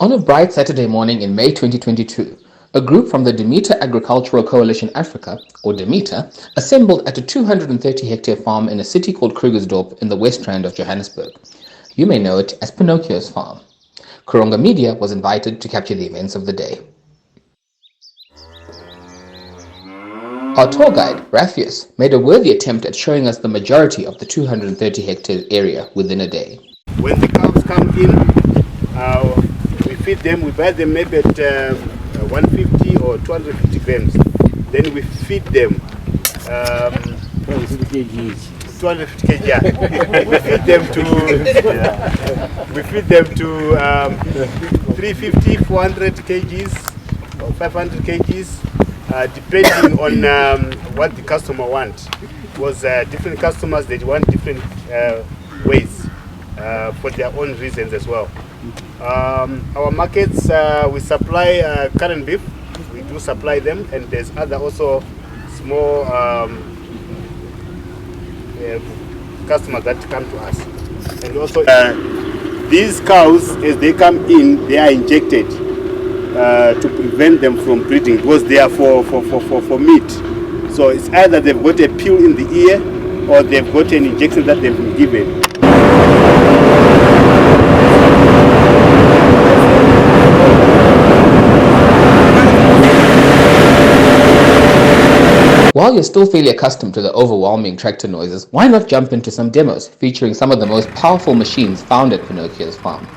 On a bright Saturday morning in May 2022, a group from the Demeter Agricultural Coalition Africa, or Demeter, assembled at a 230-hectare farm in a city called Krugersdorp in the West Rand of Johannesburg. You may know it as Pinocchio's farm. Kuronga Media was invited to capture the events of the day. Our tour guide, Raphias, made a worthy attempt at showing us the majority of the 230-hectare area within a day. When the cows come in, we feed them, we buy them maybe at 150 or 250 grams. Then we feed them 250 kg, yeah. We feed them to 350, 400 kgs or 500 kgs, depending on what the customer wants. Because different customers, they want different ways for their own reasons as well. Our markets, we supply current beef. We do supply them, and there's other also small customers that come to us. And also these cows, as they come in, they are injected to prevent them from breeding, because they are for meat. So it's either they've got a pill in the ear or they've got an injection that they've been given. While you're still fairly accustomed to the overwhelming tractor noises, why not jump into some demos featuring some of the most powerful machines found at Pinocchio's farm?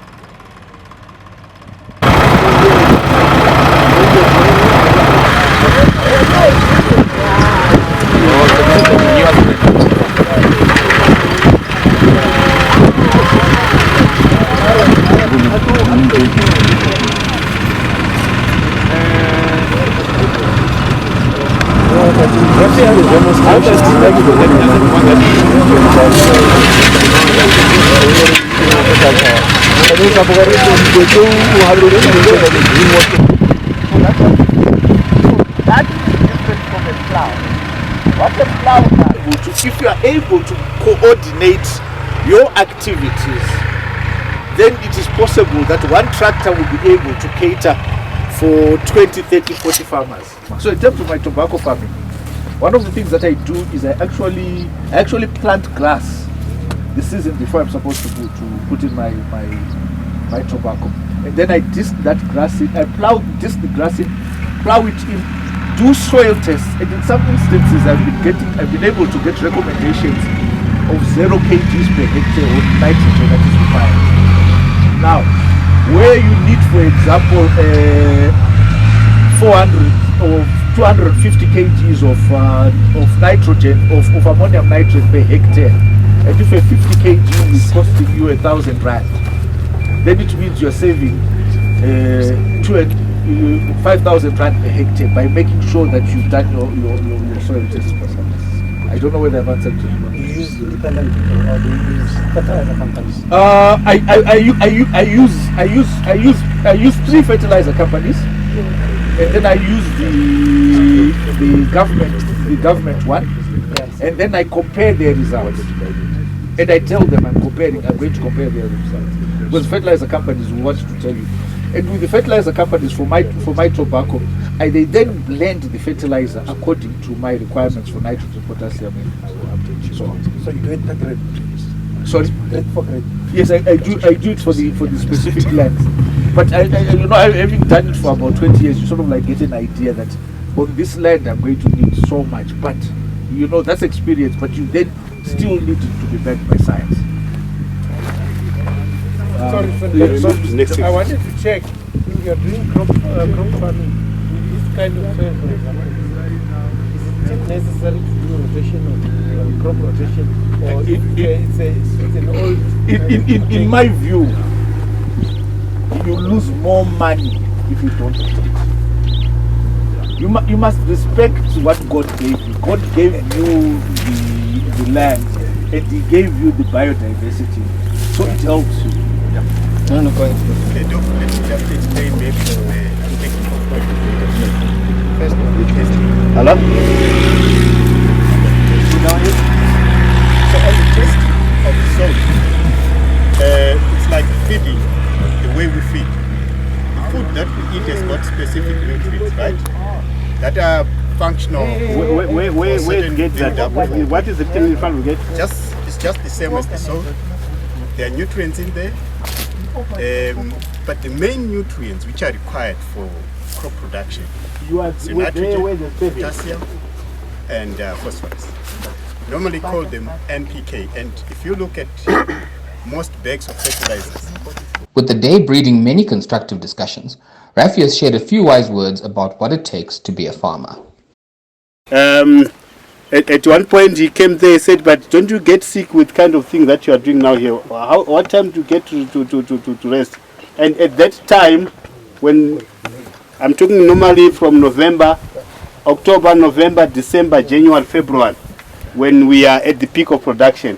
If you are able to coordinate your activities, then it is possible that one tractor will be able to cater for 20, 30, 40 farmers. So in terms of my tobacco farming, one of the things that I do is I actually plant grass the season before I'm supposed to put in my tobacco. And then I disc that grass in, I disc the grass in, plow it in, do soil tests, and in some instances I've been able to get recommendations of 0 kgs per hectare of nitrogen that is required. Now, where you need, for example, 400 or 250 kgs of nitrogen, of ammonium nitrate per hectare, and if a 50 kg is costing you 1,000 rand, then it means you're saving 5,000 rand per hectare by making sure that you've done your soil test. I don't know whether I've answered to you. Do you use independent people or do you use fertilizer companies? I use 3 fertilizer companies, and then I use the government one, Yes. and then I compare their results. And I tell them I'm going to compare their results. Because fertilizer companies will want to tell you. And with the fertilizer companies for my tobacco, they then blend the fertilizer according to my requirements for nitrogen, potassium, and so on. So you do it per grade? Sorry? Grade for grade? Yes, I do it for the specific lands. But having done it for about 20 years, you sort of like get an idea that on this land I'm going to need so much. But that's experience, but you then still need it to be backed by science. Sorry, I wanted to check, if you're doing crop farming, this kind of soil, for example, is it necessary to do rotation of crop rotation, or it's an old... In my view, you lose more money if you don't rotate. You must respect what God gave you. God gave you the land, and He gave you the biodiversity, so it helps you. No, go ahead. Let's just explain maybe the technical point of view. First of all, testing. Hello? So on the testing of the soil, it's like feeding, the way we feed. that we eat has got specific nutrients, right? That are functional. Where it gets that? What is the chemical farm we get? It's just the same as the soil. There are nutrients in there, but the main nutrients which are required for crop production, nitrogen, potassium, and phosphorus. Normally call them NPK. And if you look at most bags of fertilizers. With the day breeding many constructive discussions, Raphias shared a few wise words about what it takes to be a farmer. At one point he came there and said, but don't you get sick with kind of thing that you are doing now here? What time do you get to rest? And at that time, when I'm talking normally from November, October, November, December, January, February, when we are at the peak of production,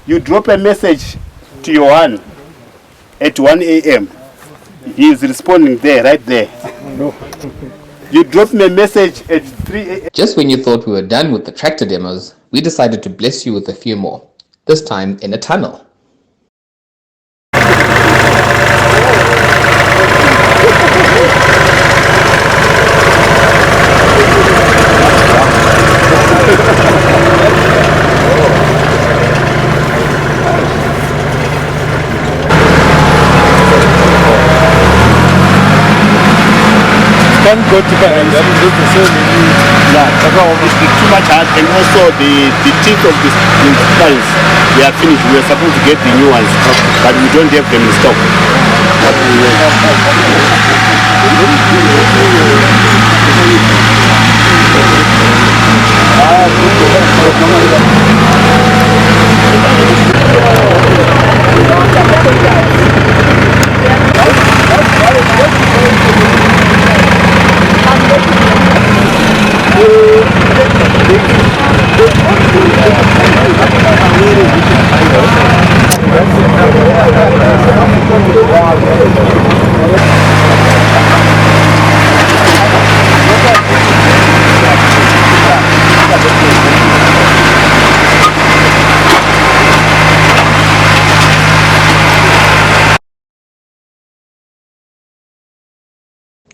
you drop a message to your one at 1 a.m. He is responding there, right there. No. You drop me a message at 3 a.m. Just when you thought we were done with the tractor demos, we decided to bless you with a few more, this time in a tunnel. Can't go to bed and that is the same. It's too much hard, and also the teeth of the spines, they are finished. We are supposed to get the new ones, but we don't have them in stock.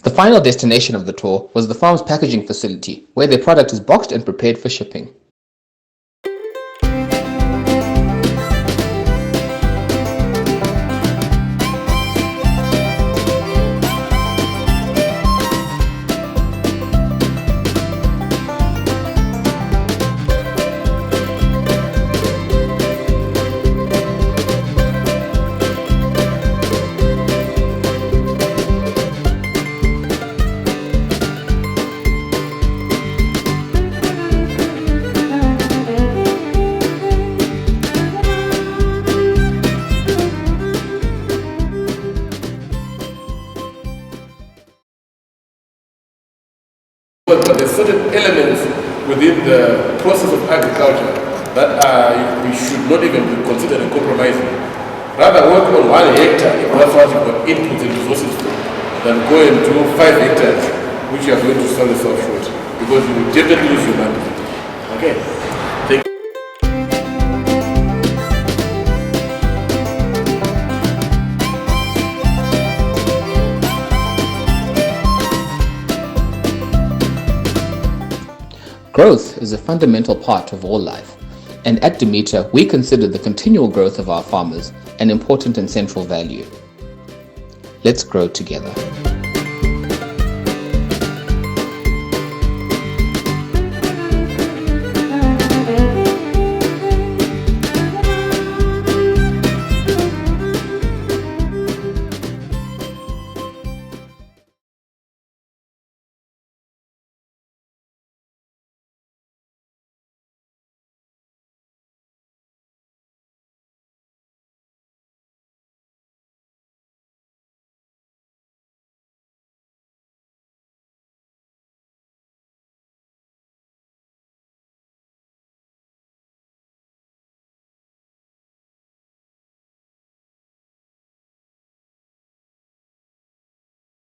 The final destination of the tour was the farm's packaging facility, where their product is boxed and prepared for shipping. But there's certain elements within the process of agriculture that we should not even be considered compromising. Rather work on 1 hectare if that's what you've got inputs and resources for, than go and do 5 hectares which you are going to sell yourself short, because you will definitely lose your money. Okay. Thank you. Growth is a fundamental part of all life, and at Demeter we consider the continual growth of our farmers an important and central value. Let's grow together.